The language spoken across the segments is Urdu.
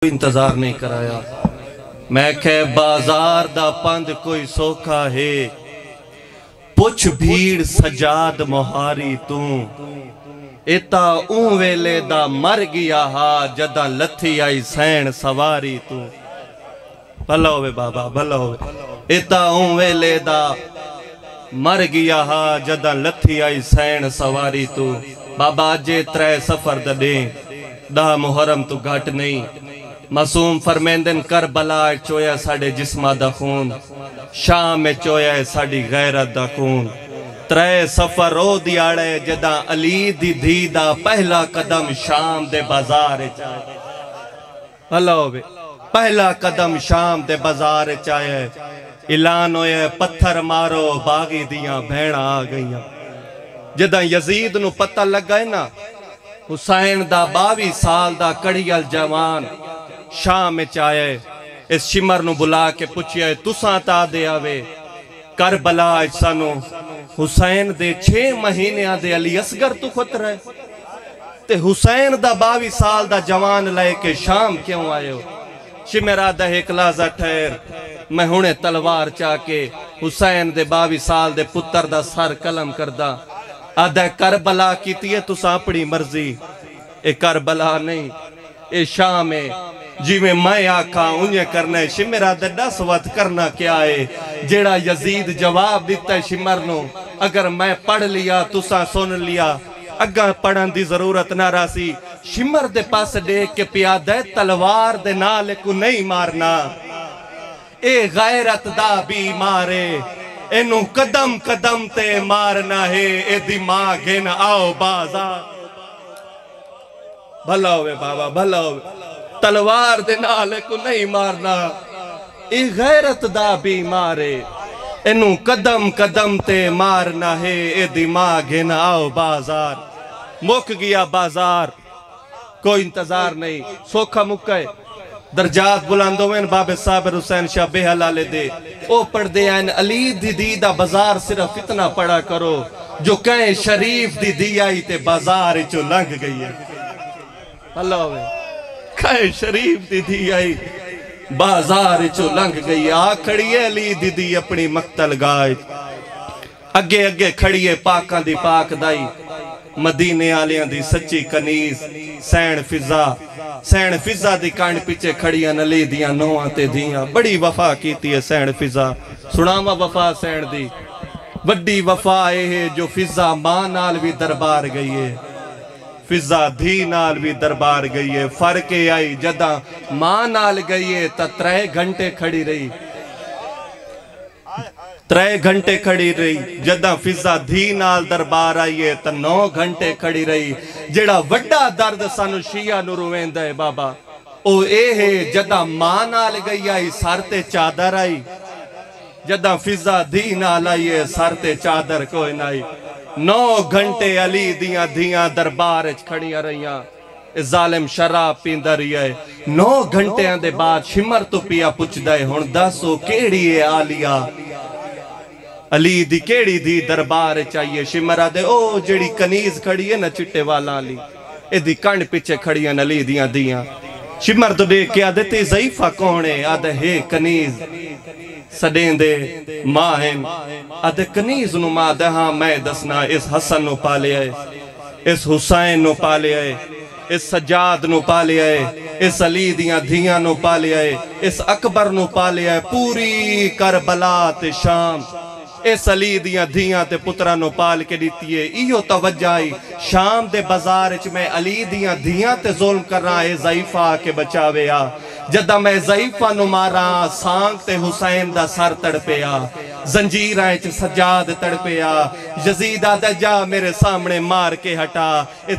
انتظار نہیں کرایا میں کہ بازار دا پند کوئی سوکھا ہے پچھ بھیڑ سجاد مہاری اتا اون ویلے دا مر گیا ہا جدہ لتھی آئی سین سواری بھلا ہوئے بابا بھلا ہوئے اتا اون ویلے دا مر گیا ہا جدہ لتھی آئی سین سواری بابا جے ترے سفر دا دیں دا محرم تو گھٹ نہیں معصوم فرمیندن کربلا چویا ساڑے جسمہ دا خون شام میں چویا ساڑی غیرت دا خون ترے سفر رو دیاڑے جدہ علی دی دھی دا پہلا قدم شام دے بازار چاہے اللہ ہوئے پہلا قدم شام دے بازار چاہے اعلان ہوئے پتھر مارو باغی دیاں بھیڑا آ گئیاں جدہ یزید نو پتہ لگ گئے نا حسین دا 22 سال دا کڑیل جوان شام میں چاہے اس شمر نو بلا کے پوچھئے تساں تا دے آوے کربلا اجسانو حسین دے 6 مہینے دے علی اصغر تو خطر ہے تے حسین دا 22 سال دا جوان لے کے شام کیوں آئے ہو شمرہ دا ایک لازہ ٹھہر میں ہونے تلوار چاہ کے حسین دے 22 سال دے پتر دا سر قلم کردہ آدھے کربلا کیتی ہے تو ساپڑی مرضی اے کربلا نہیں اے شام ہے جی میں آکھا انہیں کرنے شمرہ دے 10 وقت کرنا کیا ہے جیڑا یزید جواب دیتا ہے شمر نو اگر میں پڑھ لیا تو سا سن لیا اگر پڑھن دی ضرورت نہ راسی شمر دے پاس دیکھ کے پیادہ تلوار دے نالے کو نہیں مارنا اے غیرت دا بھی مارے اینو قدم قدم تے مارنا ہے اے دماغ نہ آؤ بازار بھلا ہوئے بابا بھلا ہوئے تلوار دے نالے کو نہیں مارنا اے غیرت دا بھی مارے اینو قدم قدم تے مارنا ہے اے دماغ نہ آؤ بازار مک گیا بازار کوئی انتظار نہیں سوکھا مکے درجات بلاندوں میں باب صابر حسین شاہ بے حلالے دے او پڑھ دے آئین علی دی دی دا بازار صرف اتنا پڑھا کرو جو کہیں شریف دی دی آئی تے بازار چو لنگ گئی ہے اللہ ہوئے کہیں شریف دی دی آئی بازار چو لنگ گئی ہے آ کھڑی ہے علی دی دی اپنی مقتل گائے اگے اگے کھڑی ہے پاکاں دی پاک دائی مدینے آلیاں دی سچی کنیز سین فضا دی کانڈ پیچھے کھڑیاں نلی دیاں نوہاں تے دیاں بڑی وفا کیتی ہے سین فضا سناما وفا سین دی وڈی وفا ہے جو فضا ماں نال بھی دربار گئی ہے فضا دھی نال بھی دربار گئی ہے فرق آئی جدہ ماں نال گئی ہے تا 3 گھنٹے کھڑی رہی 3 گھنٹے کھڑی رہی جدہ فضا دھی نال دربار آئی ہے تا 9 گھنٹے کھڑی رہی جڑا وڈا درد سانو شیعہ نو رویندہ ہے بابا او اے ہے جدہ ماں نال گئی آئی سارتے چادر آئی جدہ فضا دھی نال آئی ہے سارتے چادر کوئی نائی 9 گھنٹے علی دیاں دربار کھڑیاں رہیاں ظالم شراب پیندہ رہی ہے 9 گھنٹے دے بعد شمر تو پیا پچھ دائے ہون دسو کیڑی ہے آلیا علی دی کیڑی دی دربار چاہیے شمرہ دے او جڑی کنیز کھڑی ہے نا چٹے والا علی اے دی کنڈ پیچھے کھڑی ہیں علی دیاں شمر تو دے کیا دیتے ضعیفہ کونے آدھے ہے کنیز سڈین دے ماہن آدھے کنیز نو ماں دے ہاں میں دسنا اس حسن نو پالے آئے اس حسین نو پالے آئے اس سجاد نو پالے آئے اس علی دیاں نو پالے آئے اس اکبر نو پالے آئے پوری کربلا تے شام اس علی دیاں تے پترہ نو پال کے دیتی ہے ایہو توجہ آئی شام دے بازارچ میں علی دیاں تے ظلم کر رہا ہے ضعیفہ کے بچاوے آ جدہ میں ضعیفہ نو مارا سانگ تے حسین دا سر تڑپے آ زنجیر آئے چھ سجاد تڑپے آ یزید آدھا جا میرے سامنے مار کے ہٹا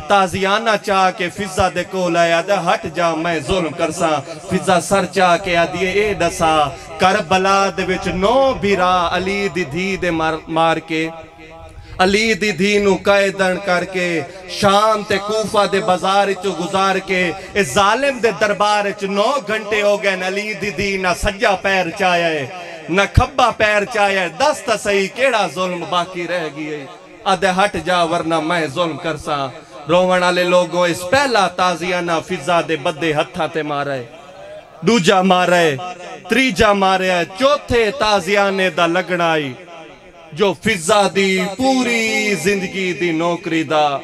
تازیانہ چاہ کے فضا دے کول آئے آدھا ہٹ جا میں ظلم کرسا فضا سر چاہ کے آدھیے اے دسا کربلا دے وچ 9 بیرا علی دی دھی دے مار کے علی دی دھی نو قیدن کر کے شام تے کوفہ دے بازار چو گزار کے اس ظالم دے دربار چو 9 گھنٹے ہو گئے علی دی دھی نہ سجا پیر چاہے نہ کھبا پیر چاہے دست صحیح کیڑا ظلم باقی رہ گئی آدھے ہٹ جا ورنہ میں ظلم کرسا روون والے لوگوں اس پہلا تازیانہ فضا دے بدے ہتھا تے مارے دوجا مارے تریجا مارے چوتھے تازیانے دا لگنائی جو فضا دی پوری زندگی دی نوکری دا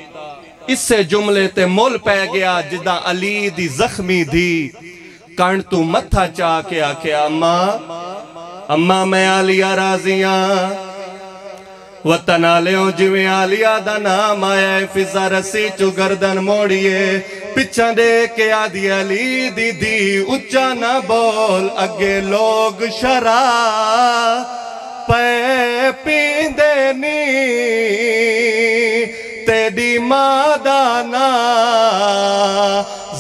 اس سے جملے تے مول پہ گیا جدہ علی دی زخمی دی کان تو متھا چاہ کے آکے اماں میں آلیہ راضیاں وطن آلیوں جویں آلیہ دا نام آیا فضا رسی چو گردن موڑیے پچھا دے کے آدھی علی دی دی اچھا نہ بول اگے لوگ شراب پہ پیندے نی تیری مادانا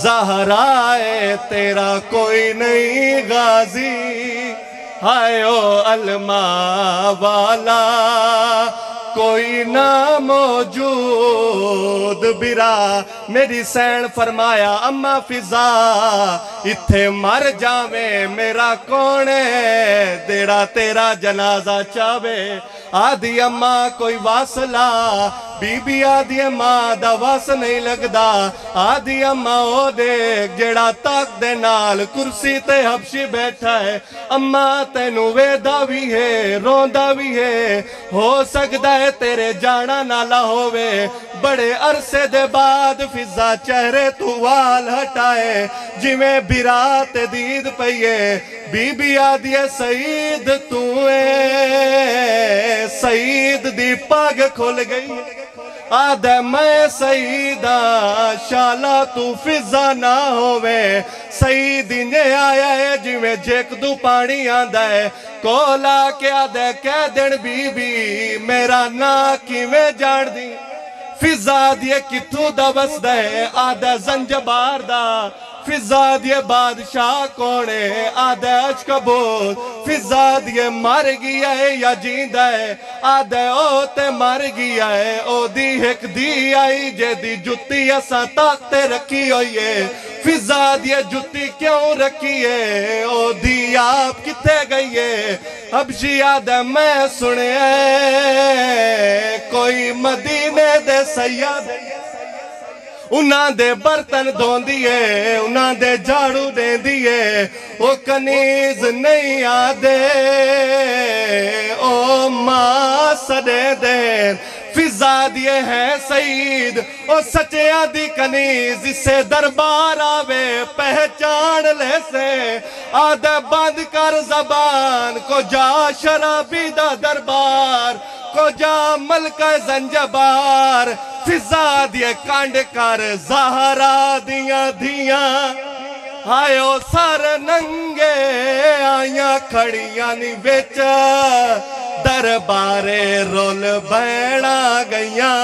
زہرائے تیرا کوئی نہیں غازی ہائے او علماء والا کوئی نہ موجود برا میری سین فرمایا اماں فضا اتھے مر جاویں میرا کونے دیڑا تیرا جنازہ چاوے آدھی اماں کوئی واسلہ بی بی آدھی اماں دا واس نہیں لگدا آدھی اماں او دیکھ جیڑا تاک دے نال کرسی تے حبشی بیٹھا ہے اماں تینو ویدہ بھی ہے روندہ بھی ہے ہو سکتا ہے تیرے جانا نالا ہووے بڑے عرصے دے بعد فضا چہرے تو وال ہٹائے جویں برات دید پئیے بی بی آدھی سعید تو سعید دی پاگ کھول گئی آدھے میں سعیدہ شالا تو فضا نہ ہووے سعیدی نے آیا ہے جویں جیک دو پانی آندہ ہے کولا کے آدھے کہہ دن بی بی میرا نا کی میں جان دی فضا دیے کتھو دا بس دے آدھے زنجبار دا فضا دیے بادشاہ کونے آدھے اچکبول فضا دیے مر گیا ہے یا جیندہ ہے آدھے او تے مر گیا ہے او دی ایک دی آئی جے دی جتی ایسا طاقتے رکھی ہوئی ہے فضا دیے جتی کیوں رکھی ہے او دی آپ کتے گئی ہے حبشی آدھے میں سنے کوئی مدینے دے سیاد انہاں دے برتن دھون دیئے انہاں دے جھاڑو دے دیئے او کنیز نہیں آدھے او ماں سڑے دین فضا دیئے ہیں سعید او سچے آدھی کنیز اسے دربار آوے پہچان لے سے آدھے بند کر زبان کو جا شرابی دا دربار کو جا ملکہ زنجبار فضا دیے کانڈ کر زہرا دیاں دیاں آئیو سر ننگے آیاں کھڑیاں نی ویچ دربارے رول بیڑا گئیاں